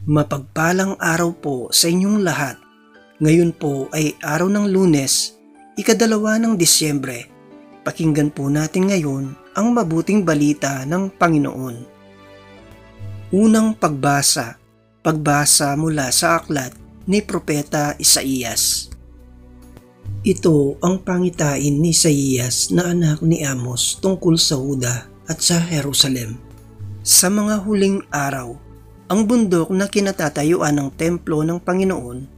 Mapagpalang araw po sa inyong lahat. Ngayon po ay araw ng Lunes, ika-2 ng Disyembre. Pakinggan po natin ngayon ang mabuting balita ng Panginoon. Unang pagbasa mula sa aklat ni Propeta Isaías. Ito ang pangitain ni Isaías na anak ni Amos tungkol sa Huda at sa Jerusalem. Sa mga huling araw, ang bundok na kinatatayuan ng templo ng Panginoon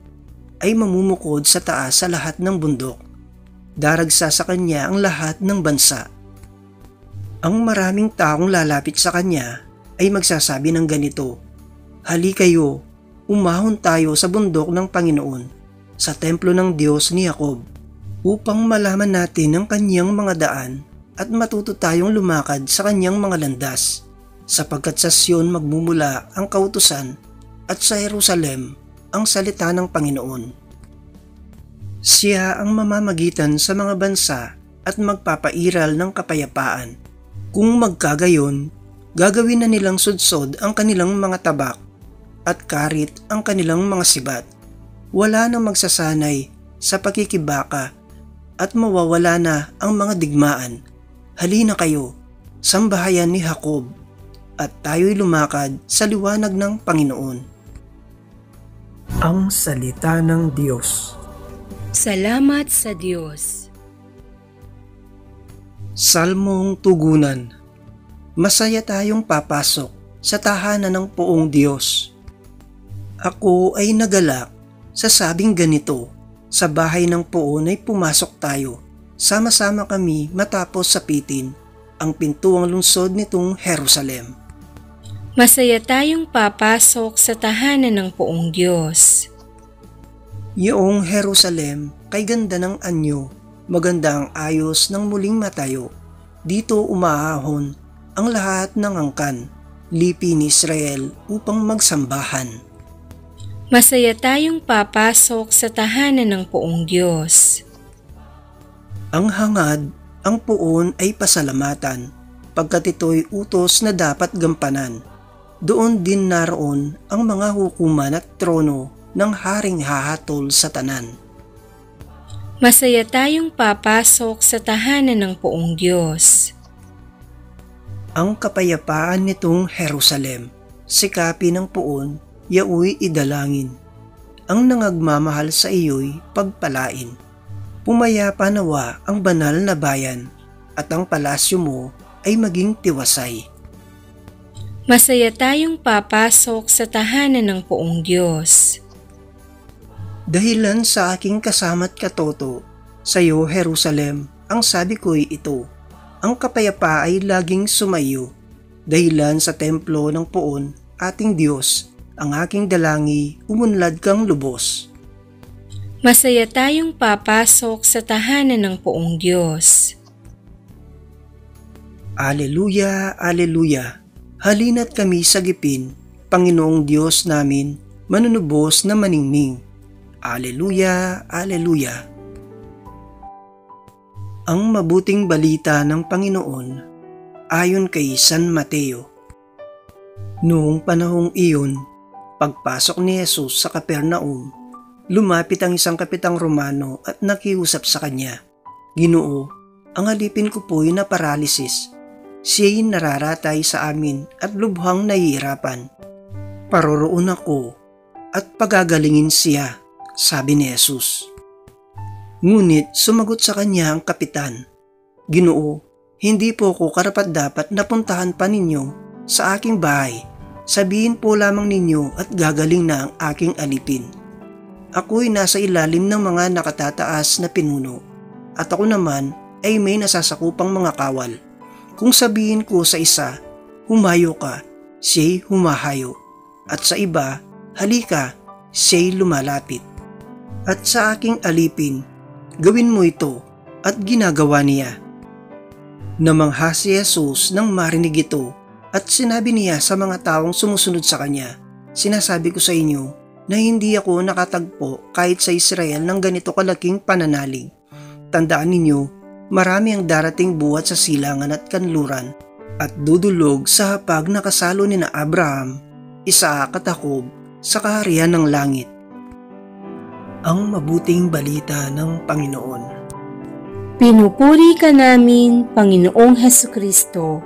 ay mamumukod sa taas sa lahat ng bundok. Daragsa sa kanya ang lahat ng bansa. Ang maraming taong lalapit sa kanya ay magsasabi ng ganito, "Hali kayo, umahon tayo sa bundok ng Panginoon, sa templo ng Diyos ni Jacob, upang malaman natin ang kanyang mga daan at matuto tayong lumakad sa kanyang mga landas. Sapagkat sa Sion magmumula ang kautusan at sa Jerusalem ang salita ng Panginoon. Siya ang mamamagitan sa mga bansa at magpapairal ng kapayapaan. Kung magkagayon, gagawin na nilang sudsod ang kanilang mga tabak at karit ang kanilang mga sibat. Wala nang magsasanay sa pakikibaka at mawawala na ang mga digmaan. Halina kayo, sambahayan ni Jacob, at tayo'y lumakad sa liwanag ng Panginoon." Ang salita ng Diyos. Salamat sa Diyos. Salmong tugunan. Masaya tayong papasok sa tahanan ng Poong Diyos. Ako ay nagalak sa sabing ganito, sa bahay ng Poon ay pumasok tayo. Sama-sama kami matapos sapitin ang pintuang lungsod nitong Jerusalem. Masaya tayong papasok sa tahanan ng Poong Diyos. Iyong Jerusalem kay ganda ng anyo, maganda ang ayos ng muling matayo. Dito umaahon ang lahat ng angkan, lipi ni Israel upang magsambahan. Masaya tayong papasok sa tahanan ng Poong Diyos. Ang hangad, ang Poon ay pasalamatan, pagkat ito'y utos na dapat gampanan. Doon din naroon ang mga hukuman at trono ng haring hahatol sa tanan. Masaya tayong papasok sa tahanan ng Poong Diyos. Ang kapayapaan nitong Jerusalem, sikapin ng Poon, yaoy idalangin. Ang nangagmamahal sa iyo'y pagpalain. Pumayapa nawa ang banal na bayan, at ang palasyo mo ay maging tiwasay. Masaya tayong papasok sa tahanan ng Poong Diyos. Dahilan sa aking kasama't katoto, sa iyo Jerusalem, ang sabi ko'y ito, ang kapayapa ay laging sumayo. Dahilan sa templo ng Poon, ating Diyos, ang aking dalangi, umunlad kang lubos. Masaya tayong papasok sa tahanan ng Poong Diyos. Aleluya, aleluya. Halina't kami sagipin, Panginoong Diyos namin, manunubos na maningning. Aleluya, aleluya. Ang mabuting balita ng Panginoon ayon kay San Mateo. Noong panahong iyon, pagpasok ni Jesus sa Capernaum, lumapit ang isang kapitang Romano at nakiusap sa kanya, "Ginoo, ang alipin ko po'y na paralisis. Siya'y nararatay sa amin at lubhang nahihirapan. Paroroon ako at pagagalingin siya," sabi ni Jesus. Ngunit sumagot sa kanya ang kapitan, "Ginoo, hindi po ko karapat-dapat na puntahan pa ninyo sa aking bahay. Sabihin po lamang ninyo at gagaling na ang aking alipin. Ako'y nasa ilalim ng mga nakatataas na pinuno, at ako naman ay may nasasakupang mga kawal. Kung sabihin ko sa isa, humayo ka, siya'y humahayo. At sa iba, halika, siya'y lumalapit. At sa aking alipin, gawin mo ito," at ginagawa niya. Namangha si Jesus nang marinig ito at sinabi niya sa mga taong sumusunod sa kanya, "Sinasabi ko sa inyo na hindi ako nakatagpo kahit sa Israel ng ganito kalaking pananalig. Tandaan ninyo, marami ang darating buhat sa silangan at kanluran at dudulog sa hapag na kasalo ni na Abraham, Isaac at Jacob sa kaharian ng langit. Ang mabuting balita ng Panginoon. Pinupuri ka namin, Panginoong Hesukristo.